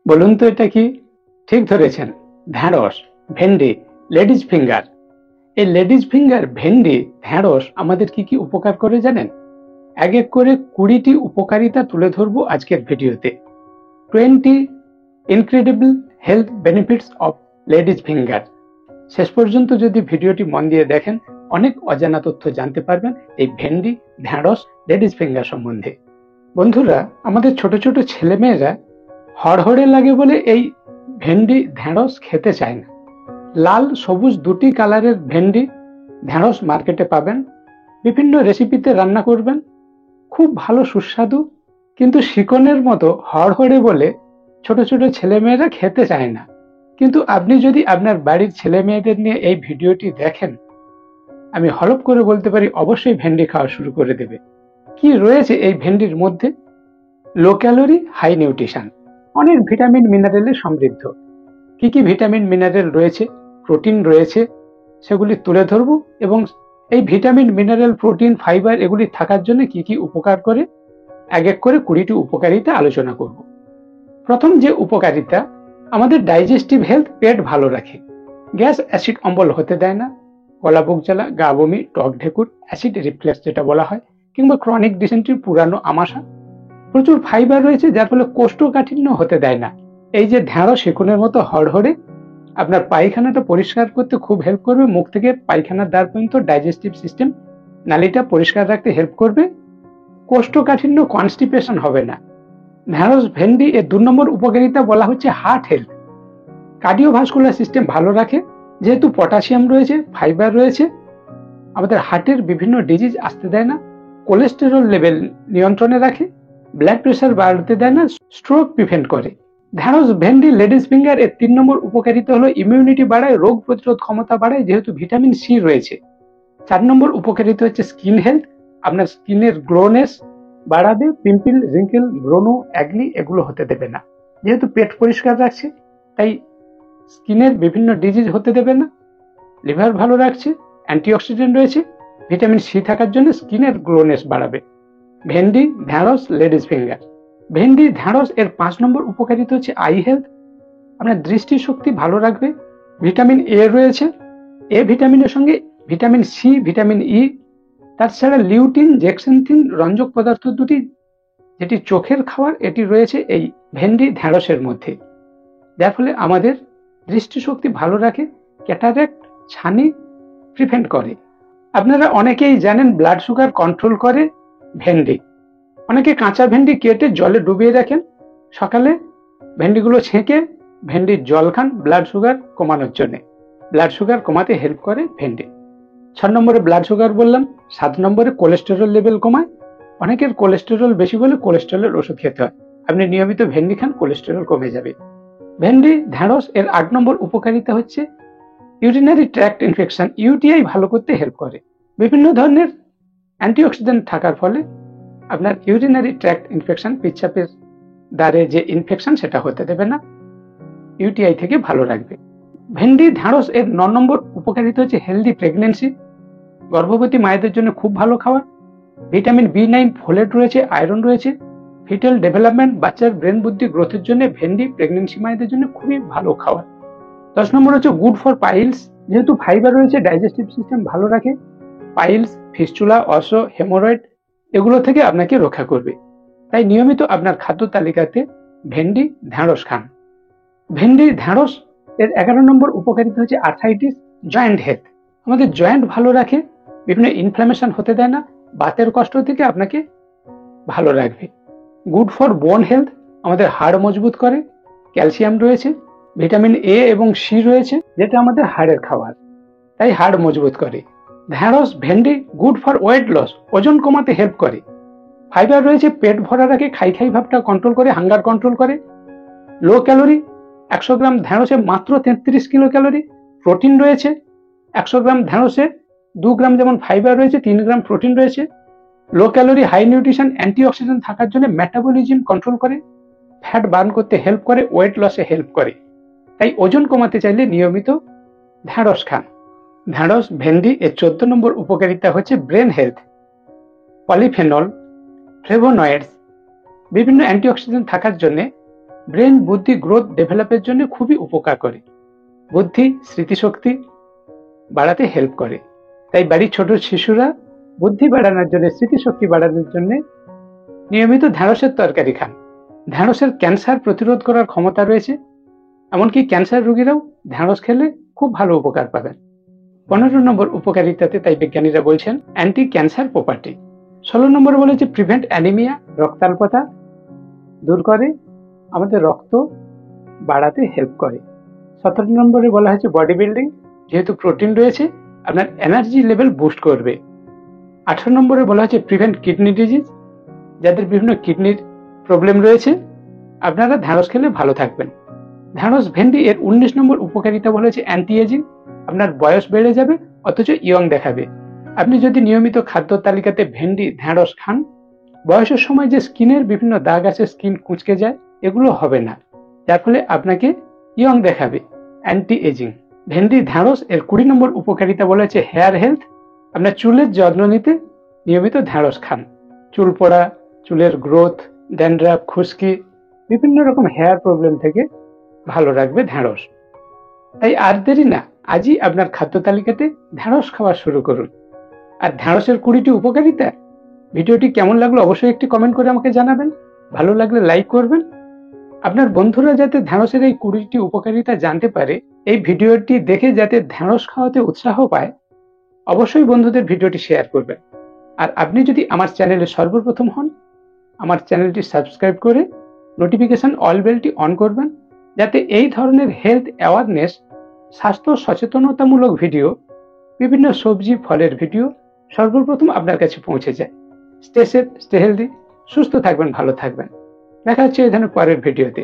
বলুন তো এটা কি? ঠিক ধরেছেন, ঢ্যাঁড়স, ভেন্ডি, লেডিজ ফিঙ্গার। এই লেডিজ ফিঙ্গার, ভেন্ডি, ঢ্যাঁড়স আমাদের কি কি উপকার করে জানেন? এক এক করে 20টি উপকারিতা তুলে ধরবো আজকের ভিডিওতে। 20 incredible health benefits of ladies finger. শেষ পর্যন্ত যদি ভিডিওটি মন দিয়ে দেখেন, অনেক অজানা তথ্য জানতে পারবেন এই ভেন্ডি, ঢ্যাঁড়স, লেডিজ ফিঙ্গার সম্বন্ধে। বন্ধুরা, আমাদের ছোট ছোট ছেলেমেয়েরা হড়হড়ে লাগে বলে এই ভেন্ডি, ঢ্যাঁড়স খেতে চায় না। লাল সবুজ দুটি কালারের ভেন্ডি, ঢ্যাঁড়স মার্কেটে পাবেন। বিভিন্ন রেসিপিতে রান্না করবেন, খুব ভালো সুস্বাদু, কিন্তু শিকনের মতো হড়হড়ে বলে ছোট ছোট ছেলেমেয়েরা খেতে চায় না। কিন্তু আপনি যদি আপনার বাড়ির ছেলে মেয়েদের নিয়ে এই ভিডিওটি দেখেন, আমি হলপ করে বলতে পারি অবশ্যই ভেন্ডি খাওয়া শুরু করে দেবে। কি রয়েছে এই ভেন্ডির মধ্যে? লো ক্যালোরি, হাই নিউট্রিশন, অনেক ভিটামিন মিনারেলে সমৃদ্ধ। কি কি ভিটামিন মিনারেল রয়েছে, প্রোটিন রয়েছে, সেগুলি তুলে ধরবো এবং এই ভিটামিন মিনারেল প্রোটিন ফাইবার এগুলি থাকার জন্য কি কি উপকার করে এক এক করে 20টি উপকারিতা আলোচনা করব। প্রথম যে উপকারিতা, আমাদের ডাইজেস্টিভ হেলথ, পেট ভালো রাখে। গ্যাস অ্যাসিড অম্বল হতে দেয় না। গলা বুক জ্বালা, গা বমি, টক ঢেকুর, অ্যাসিড রিফ্লেক্স যেটা বলা হয়, কিংবা ক্রনিক ডিসেন্ট্রি, পুরানো আমাশা। প্রচুর ফাইবার রয়েছে যার ফলে কোষ্ঠকাঠিন্য হতে দেয় না। এই যে ঢ্যাঁড়স শিকনের মতো হড়হড়ে আপনার পায়খানাটা পরিষ্কার করতে খুব হেল্প করবে। মুখ থেকে পায়খানার দ্বার পর্যন্ত ডাইজেস্টিভ সিস্টেম, নালীটা পরিষ্কার রাখতে হেল্প করবে। কোষ্ঠকাঠিন্য, কনস্টিপেশন হবে না। ঢ্যাঁড়স, ভেন্ডি এর 2 নম্বর উপকারিতা বলা হচ্ছে হার্ট হেলথ। কার্ডিওভাস্কুলার সিস্টেম ভালো রাখে। যেহেতু পটাশিয়াম রয়েছে, ফাইবার রয়েছে, আমাদের হার্টের বিভিন্ন ডিজিজ আসতে দেয় না। কোলেস্টেরল লেভেল নিয়ন্ত্রণে রাখে। ব্লাড প্রেশার বাড়তে দেয় না। স্ট্রোক প্রিভেন্ট করে। ঢ্যাঁড়স, ভেন্ডি, লেডিজ ফিঙ্গার এর 3 নম্বর উপকারিতা হলো ইমিউনিটি বাড়ায়, রোগ প্রতিরোধ ক্ষমতা বাড়ায়, যেহেতু ভিটামিন সি রয়েছে। 4 নম্বর উপকারিতা হচ্ছে স্কিন হেলথ, আপনার স্কিনের গ্লোনেস বাড়াবে। পিম্পল, রিঙ্কেল, ব্রণ, অ্যাগনি এগুলো হতে দেবে না। যেহেতু পেট পরিষ্কার রাখছে, তাই স্কিনের বিভিন্ন ডিজিজ হতে দেবে না। লিভার ভালো রাখছে, অ্যান্টিঅক্সিডেন্ট রয়েছে, ভিটামিন সি থাকার জন্য স্কিনের গ্লোনেস বাড়াবে। ভেন্ডি, ঢ্যাঁড়স, লেডিজ ফিঙ্গার। ভেন্ডি, ঢ্যাঁড়স এর 5 নম্বর উপকারিতা হচ্ছে আই হেলথ, আপনার দৃষ্টিশক্তি ভালো রাখবে। ভিটামিন এ রয়েছে। এ ভিটামিনের সঙ্গে ভিটামিন সি, ভিটামিন ই, তাছাড়া লিউটিন, জেক্সেন্থিন রঞ্জক পদার্থ দুটি, যেটি চোখের খাবার, এটি রয়েছে এই ভেন্ডি, ঢ্যাঁড়সের মধ্যে, যার ফলে আমাদের দৃষ্টিশক্তি ভালো রাখে। ক্যাটারাক্ট, ছানি প্রিভেন্ট করে। আপনারা অনেকেই জানেন ব্লাড সুগার কন্ট্রোল করে ভেন্ডি। অনেকে কাঁচা ভেন্ডি কেটে জলে ডুবিয়ে রাখেন, সকালে ভেন্ডিগুলো ছেঁকে ভেন্ডির জল খান ব্লাড সুগার কমানোর জন্য। ব্লাড সুগার কমাতে হেল্প করে ভেন্ডি। 6 নম্বরে ব্লাড সুগার বললাম। 7 নম্বরে কোলেস্টেরল লেভেল কমায়। অনেকের কোলেস্টেরল বেশি বলে কোলেস্টেরলের ওষুধ খেতে হয়। আপনি নিয়মিত ভেন্ডি খান, কোলেস্টেরল কমে যাবে। ভেন্ডি, ঢ্যাঁড়স এর 8 নম্বর উপকারিতা হচ্ছে ইউরিনারি ট্র্যাক্ট ইনফেকশন, ইউটিআই ভালো করতে হেল্প করে। বিভিন্ন ধরনের অ্যান্টিঅক্সিডেন্ট থাকার ফলে আপনার ইউরিনারি ট্র্যাক্ট ইনফেকশন, পেচ্ছাপের দ্বারে যে ইনফেকশন, সেটা হতে দেবে না, ইউটিআই থেকে ভালো রাখবে। ভেন্ডি, ঢ্যাঁড়স এর 9 নম্বর উপকারিতা হচ্ছে হেলদি প্রেগনেন্সি, গর্ভবতী মায়েদের জন্য খুব ভালো খাবার। ভিটামিন বি9, ফোলেট রয়েছে, আয়রন রয়েছে। ফিটাল ডেভেলপমেন্ট, বাচ্চার ব্রেন বুদ্ধি গ্রোথের জন্য ভেন্ডি প্রেগনেন্সি মায়েদের জন্য খুবই ভালো খাবার। 10 নম্বর হচ্ছে গুড ফর পাইলস, যেহেতু ফাইবার রয়েছে, ডাইজেস্টিভ সিস্টেম ভালো রাখে। পাইলস, ফিস্চুলা, অর্শ, হেমোরয়েড এগুলো থেকে আপনাকে রক্ষা করবে। তাই নিয়মিত আপনার খাদ্য তালিকাতে ভেন্ডি, ঢ্যাঁড়স খান। ভেন্ডি, ঢ্যাঁড়স এর 11 নম্বর উপকারিতা হচ্ছে আর্থ্রাইটিস, জয়েন্ট হেলথ, আমাদের জয়েন্ট ভালো রাখে, বিভিন্ন ইনফ্লামেশন হতে দেয় না, বাতের কষ্ট থেকে আপনাকে ভালো রাখবে। গুড ফর বোন হেলথ, আমাদের হাড় মজবুত করে। ক্যালসিয়াম রয়েছে, ভিটামিন এ এবং সি রয়েছে, যেটা আমাদের হাড়ের খাবার, তাই হাড় মজবুত করে। ঢ্যাঁড়স, ভেন্ডি গুড ফর ওয়েট লস, ওজন কমাতে হেল্প করে। ফাইবার রয়েছে, পেট ভরা রাখে, খাই খাই ভাবটা কন্ট্রোল করে, হাঙ্গার কন্ট্রোল করে। লো ক্যালোরি, 100 গ্রাম ঢ্যাঁড়সে মাত্র 33 কিলো ক্যালোরি। প্রোটিন রয়েছে, 100 গ্রাম ঢ্যাঁড়সে 2 গ্রাম যেমন ফাইবার রয়েছে, 3 গ্রাম প্রোটিন রয়েছে। Low calorie, high nutrition, antioxidant থাকার জন্য মেটাবলিজম কন্ট্রোল করে, ফ্যাট বার্ন করতে হেল্প করে, ওয়েট লসে হেল্প করে। তাই ওজন কমাতে চাইলে নিয়মিত ঢ্যাঁড়স খান। ঢ্যাঁড়স, ভেন্ডি এর 14 নম্বর উপকারিতা হচ্ছে ব্রেন হেলথ, পলিফেনল, ফ্লেভোনয়েডস, বিভিন্ন অ্যান্টিঅক্সিডেন্ট থাকার জন্য ব্রেন বুদ্ধি গ্রোথ ডেভেলপের জন্য খুবই উপকার করে। বুদ্ধি স্মৃতিশক্তি বাড়াতে হেল্প করে। তাই বাড়ির ছোট শিশুরা বুদ্ধি বাড়ানোর জন্য স্মৃতিশক্তি বাড়ানোর জন্য নিয়মিত ঢ্যাঁড়সের তরকারি খান। ঢ্যাঁড়সের ক্যান্সার প্রতিরোধ করার ক্ষমতা রয়েছে, এমনকি ক্যান্সার রোগীরাও ঢ্যাঁড়স খেলে খুব ভালো উপকার পাবেন। 15 নম্বর উপকারিতাতে তাই বিজ্ঞানীরা বলছেন অ্যান্টি ক্যান্সার প্রপার্টি। 16 নম্বরে বলেছে প্রিভেন্ট অ্যানিমিয়া, রক্তাল্পতা দূর করে, আমাদের রক্ত বাড়াতে হেল্প করে। 17 নম্বরে বলা হয়েছে বডি বিল্ডিং, যেহেতু প্রোটিন রয়েছে আপনার এনার্জি লেভেল বুস্ট করবে। 18 নম্বরে বলা হয়েছে প্রিভেন্ট কিডনি ডিজিজ, যাদের বিভিন্ন কিডনির প্রবলেম রয়েছে আপনারা ঢ্যাঁড়স খেলে ভালো থাকবেন। ঢ্যাঁড়স ভেন্ডি এর 19 নম্বর উপকারিতা বলেছে অ্যান্টি এজিং, আপনার বয়স বেড়ে যাবে অথচ ইয়ং দেখাবে। আপনি যদি নিয়মিত খাদ্য তালিকাতে ভেন্ডি ঢ্যাঁড়স খান, বয়সের সময় যে স্কিনের বিভিন্ন দাগ আছে, স্কিন কুঁচকে যায়, এগুলো হবে না, যার ফলে আপনাকে ইয়ং দেখাবে। Anti ageing. ভেন্ডি ঢ্যাঁড়স এর 20 নম্বর উপকারিতা বলেছে হেয়ার হেলথ, আপনার চুলের যত্ন নিতে নিয়মিত ঢ্যাঁড়স খান। চুল পড়া, চুলের গ্রোথ, ড্যান্ড্রাফ, খুশকি, বিভিন্ন রকম হেয়ার প্রবলেম থেকে ভালো রাখবে ঢ্যাঁড়স। তাই আর দেরি না, আজই আপনার খাদ্য তালিকাতে ঢ্যাঁড়স খাওয়া শুরু করুন। আর ঢ্যাঁড়সের 20টি উপকারিতা ভিডিওটি কেমন লাগলো অবশ্যই একটি কমেন্ট করে আমাকে জানাবেন। ভালো লাগলে লাইক করবেন। আপনার বন্ধুরা যাতে ঢ্যাঁড়সের এই 20টি উপকারিতা জানতে পারে, এই ভিডিওটি দেখে যাতে ঢ্যাঁড়স খাওয়াতে উৎসাহ পায়, অবশ্যই বন্ধুদের ভিডিওটি শেয়ার করবেন। আর আপনি যদি আমার চ্যানেলে সর্বপ্রথম হন, আমার চ্যানেলটি সাবস্ক্রাইব করে নোটিফিকেশন অল বেলটি অন করবেন, যাতে এই ধরনের হেলথ অ্যাওয়ারনেস, স্বাস্থ্য সচেতনতামূলক ভিডিও, বিভিন্ন সবজি ফলের ভিডিও সর্বপ্রথম আপনার কাছে পৌঁছে যায়। স্টে সেফ, স্টে হেলদি, সুস্থ থাকবেন, ভালো থাকবেন। দেখা হচ্ছে এই ধরনের পরের ভিডিওতে।